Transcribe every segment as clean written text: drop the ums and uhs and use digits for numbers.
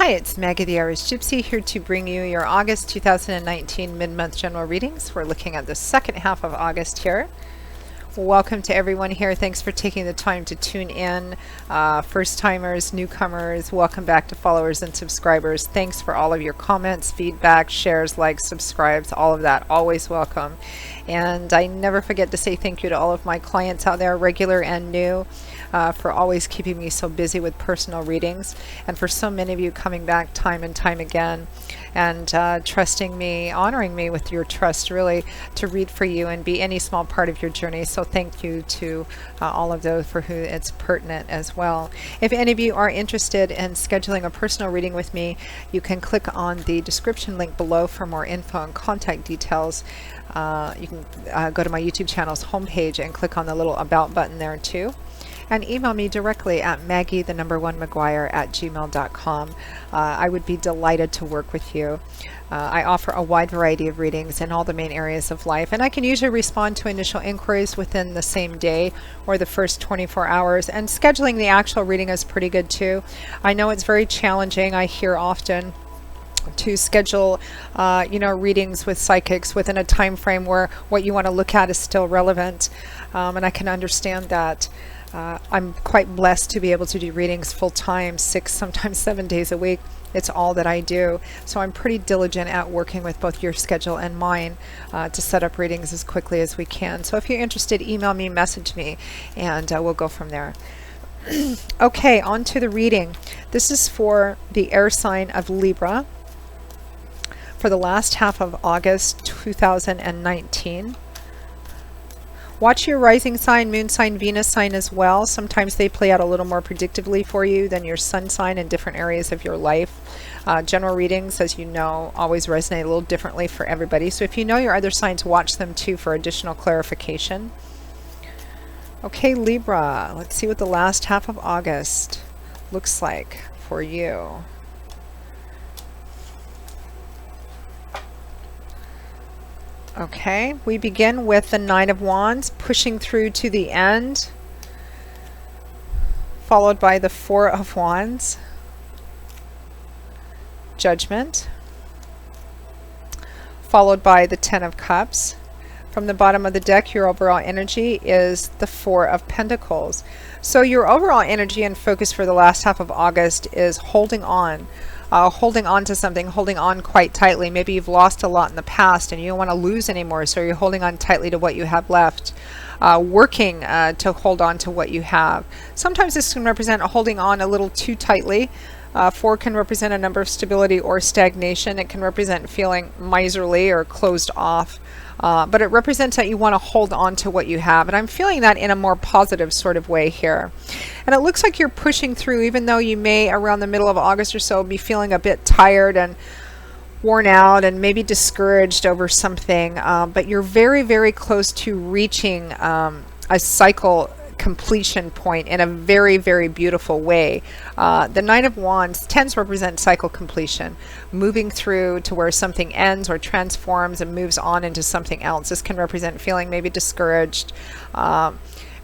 Hi, it's Maggie the Irish Gypsy here to bring you your August 2019 mid-month general readings. We're looking at the second half of August here. Welcome to everyone here. Thanks for taking the time to tune in. First-timers, newcomers, welcome back to followers and subscribers. Thanks for all of your comments, feedback, shares, likes, subscribes, all of that. Always welcome. And I never forget to say thank you to all of my clients out there, regular and new, for always keeping me so busy with personal readings, and for so many of you coming back time and time again and trusting me, honoring me with your trust, really, to read for you and be any small part of your journey. So thank you to all of those for who it's pertinent as well. If any of you are interested in scheduling a personal reading with me, you can click on the description link below for more info and contact details. You can go to my YouTube channel's homepage and click on the little About button there too. And email me directly at maggie1maguire@gmail.com. I would be delighted to work with you. I offer a wide variety of readings in all the main areas of life, and I can usually respond to initial inquiries within the same day or the first 24 hours. And scheduling the actual reading is pretty good too. I know it's very challenging. I hear often to schedule readings with psychics within a time frame where what you want to look at is still relevant, and I can understand that. I'm quite blessed to be able to do readings full-time, 6, sometimes 7 days a week. It's all that I do. So I'm pretty diligent at working with both your schedule and mine to set up readings as quickly as we can. So if you're interested, email me, message me, and we'll go from there. Okay, on to the reading. This is for the air sign of Libra for the last half of August 2019. Watch your rising sign, moon sign, Venus sign as well. Sometimes they play out a little more predictably for you than your sun sign in different areas of your life. General readings, as you know, always resonate a little differently for everybody. So if you know your other signs, watch them too for additional clarification. Okay, Libra, let's see what the last half of August looks like for you. Okay, we begin with the Nine of Wands, pushing through to the end, followed by the Four of Wands, Judgment, followed by the Ten of Cups. From the bottom of the deck, your overall energy is the Four of Pentacles. So your overall energy and focus for the last half of August is holding on to something, holding on quite tightly. Maybe you've lost a lot in the past and you don't want to lose anymore, so you're holding on tightly to what you have left. Working to hold on to what you have. Sometimes this can represent holding on a little too tightly. 4 can represent a number of stability or stagnation. It can represent feeling miserly or closed off. But it represents that you want to hold on to what you have. And I'm feeling that in a more positive sort of way here. And it looks like you're pushing through, even though you may, around the middle of August or so, be feeling a bit tired and worn out and maybe discouraged over something. But you're very, very close to reaching a cycle completion point in a very, very beautiful way. The Nine of Wands tends to represent cycle completion, moving through to where something ends or transforms and moves on into something else. This can represent feeling maybe discouraged,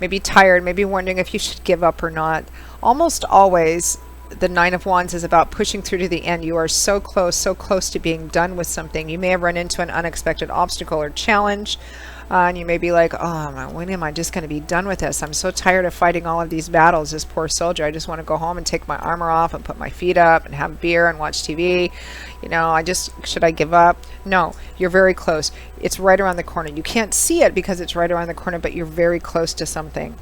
maybe tired, maybe wondering if you should give up or not. Almost always the Nine of Wands is about pushing through to the end. You are so close to being done with something. You may have run into an unexpected obstacle or challenge, and you may be like, oh, when am I just going to be done with this? I'm so tired of fighting all of these battles, this poor soldier. I just want to go home and take my armor off and put my feet up and have beer and watch TV. Should I give up? No, you're very close. It's right around the corner. You can't see it because it's right around the corner, but you're very close to something.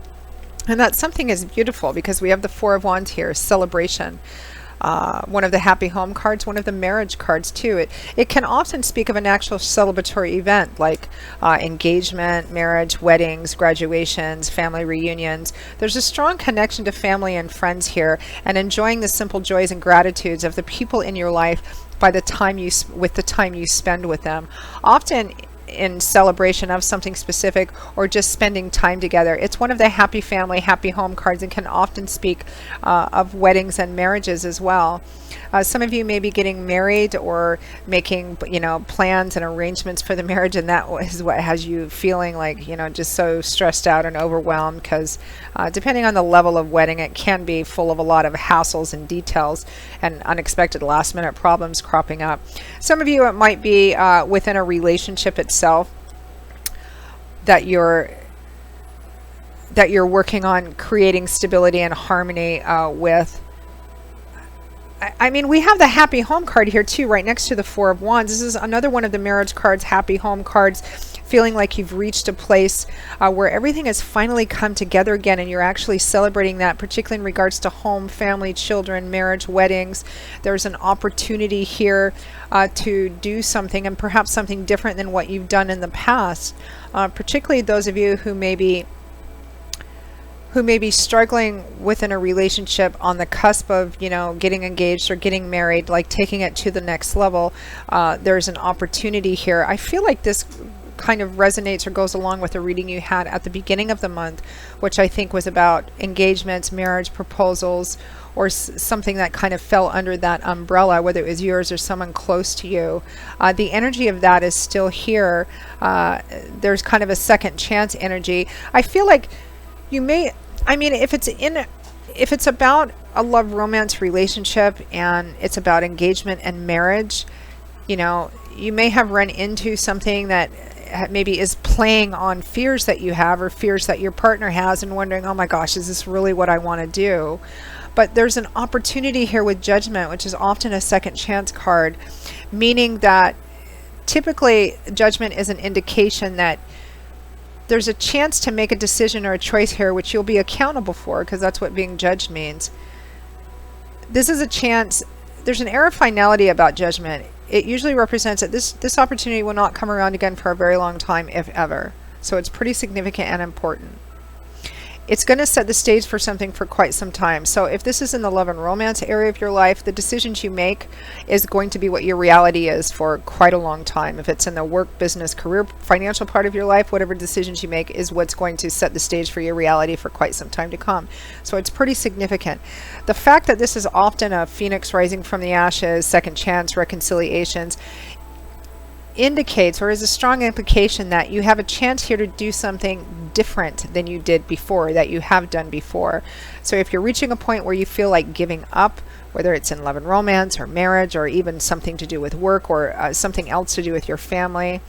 And that something is beautiful because we have the Four of Wands here, celebration. One of the happy home cards, one of the marriage cards too. It can often speak of an actual celebratory event like engagement, marriage, weddings, graduations, family reunions. There's a strong connection to family and friends here, and enjoying the simple joys and gratitudes of the people in your life with the time you spend with them. Often in celebration of something specific, or just spending time together. It's one of the happy family, happy home cards, and can often speak of weddings and marriages as well. Some of you may be getting married or making, plans and arrangements for the marriage, and that is what has you feeling like, just so stressed out and overwhelmed, because depending on the level of wedding, it can be full of a lot of hassles and details and unexpected last-minute problems cropping up. Some of you, it might be within a relationship itself that you're working on creating stability and harmony with. I mean, we have the happy home card here too, right next to the Four of Wands. This is another one of the marriage cards, happy home cards, feeling like you've reached a place where everything has finally come together again, and you're actually celebrating that, particularly in regards to home, family, children, marriage, weddings. There's an opportunity here to do something, and perhaps something different than what you've done in the past, particularly those of you who may be struggling within a relationship on the cusp of, getting engaged or getting married, like taking it to the next level. There's an opportunity here. I feel like this kind of resonates or goes along with a reading you had at the beginning of the month, which I think was about engagements, marriage proposals, or something that kind of fell under that umbrella, whether it was yours or someone close to you. The energy of that is still here. There's kind of a second chance energy. I feel like you may, if it's about a love romance relationship and it's about engagement and marriage, you may have run into something that maybe is playing on fears that you have or fears that your partner has, and wondering, oh my gosh, is this really what I want to do? But there's an opportunity here with Judgment, which is often a second chance card, meaning that typically Judgment is an indication that there's a chance to make a decision or a choice here which you'll be accountable for, because that's what being judged means. This is a chance. There's an air of finality about Judgment. It usually represents that this opportunity will not come around again for a very long time, if ever. So it's pretty significant and important. It's going to set the stage for something for quite some time. So if this is in the love and romance area of your life, the decisions you make is going to be what your reality is for quite a long time. If it's in the work, business, career, financial part of your life, whatever decisions you make is what's going to set the stage for your reality for quite some time to come. So it's pretty significant. The fact that this is often a phoenix rising from the ashes, second chance, reconciliations, indicates, or is a strong implication, that you have a chance here to do something different than you did before, that you have done before. So if you're reaching a point where you feel like giving up, whether it's in love and romance or marriage, or even something to do with work, or something else to do with your family,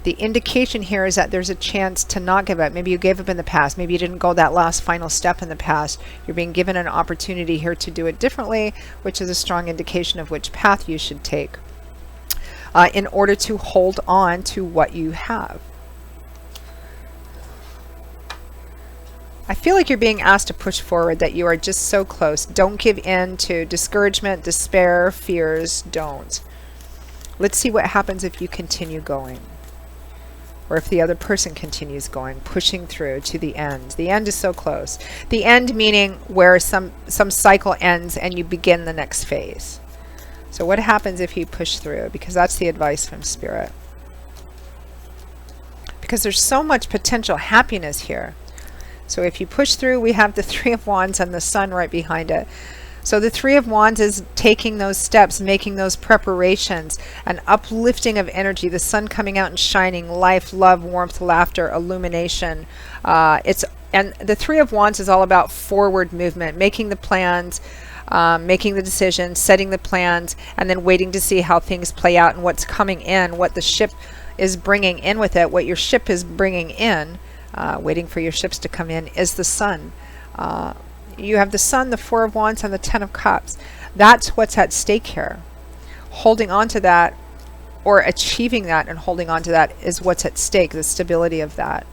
the indication here is that there's a chance to not give up. Maybe you gave up in the past. Maybe you didn't go that last final step in the past. You're being given an opportunity here to do it differently, which is a strong indication of which path you should take in order to hold on to what you have. I feel like you're being asked to push forward, that you are just so close. Don't give in to discouragement, despair, fears. Don't. Let's see what happens if you continue going, or if the other person continues going, pushing through to the end. The end is so close. The end meaning where some cycle ends and you begin the next phase. So what happens if you push through? Because that's the advice from Spirit. Because there's so much potential happiness here. So if you push through, we have the Three of Wands and the Sun right behind it. So the Three of Wands is taking those steps, making those preparations, an uplifting of energy, the sun coming out and shining, life, love, warmth, laughter, illumination. And the Three of Wands is all about forward movement, making the plans, making the decisions, setting the plans, and then waiting to see how things play out and what's coming in, what the ship is bringing in with it, what your ship is bringing in, waiting for your ships to come in, is the Sun. You have the Sun, the Four of Wands, and the Ten of Cups. That's what's at stake here. Holding on to that, or achieving that and holding on to that, is what's at stake, the stability of that.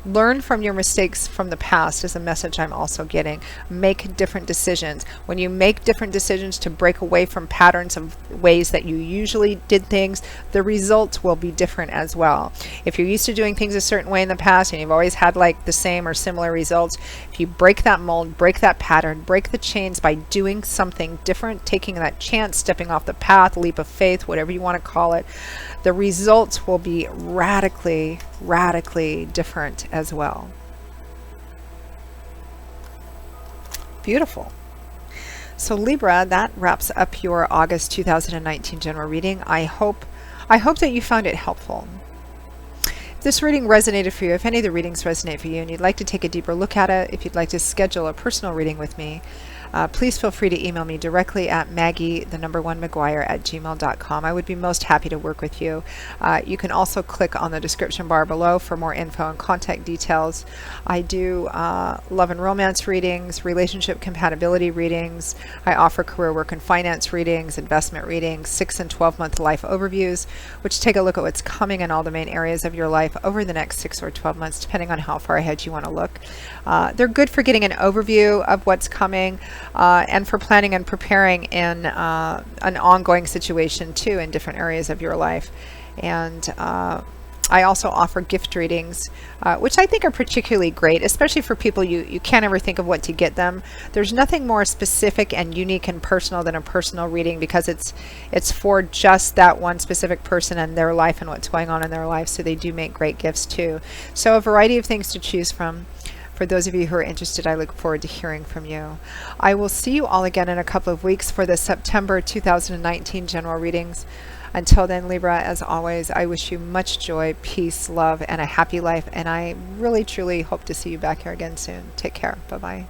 Learn from your mistakes from the past is a message I'm also getting. Make different decisions. When you make different decisions to break away from patterns of ways that you usually did things, the results will be different as well. If you're used to doing things a certain way in the past and you've always had like the same or similar results, if you break that mold, break that pattern, break the chains by doing something different, taking that chance, stepping off the path, leap of faith, whatever you want to call it, the results will be radically, radically different as well. Beautiful. So Libra, that wraps up your August 2019 general reading. I hope that you found it helpful. If this reading resonated for you, if any of the readings resonate for you and you'd like to take a deeper look at it, if you'd like to schedule a personal reading with me, please feel free to email me directly at maggie1mcguire@gmail.com. I would be most happy to work with you. You can also click on the description bar below for more info and contact details. I do love and romance readings, relationship compatibility readings. I offer career, work, and finance readings, investment readings, 6 and 12-month life overviews, which take a look at what's coming in all the main areas of your life over the next 6 or 12 months, depending on how far ahead you want to look. They're good for getting an overview of what's coming. And for planning and preparing in an ongoing situation too in different areas of your life. And I also offer gift readings, which I think are particularly great, especially for people you can't ever think of what to get them. There's nothing more specific and unique and personal than a personal reading, because it's for just that one specific person and their life and what's going on in their life. So they do make great gifts too. So a variety of things to choose from. For those of you who are interested, I look forward to hearing from you. I will see you all again in a couple of weeks for the September 2019 general readings. Until then, Libra, as always, I wish you much joy, peace, love, and a happy life. And I really, truly hope to see you back here again soon. Take care. Bye-bye.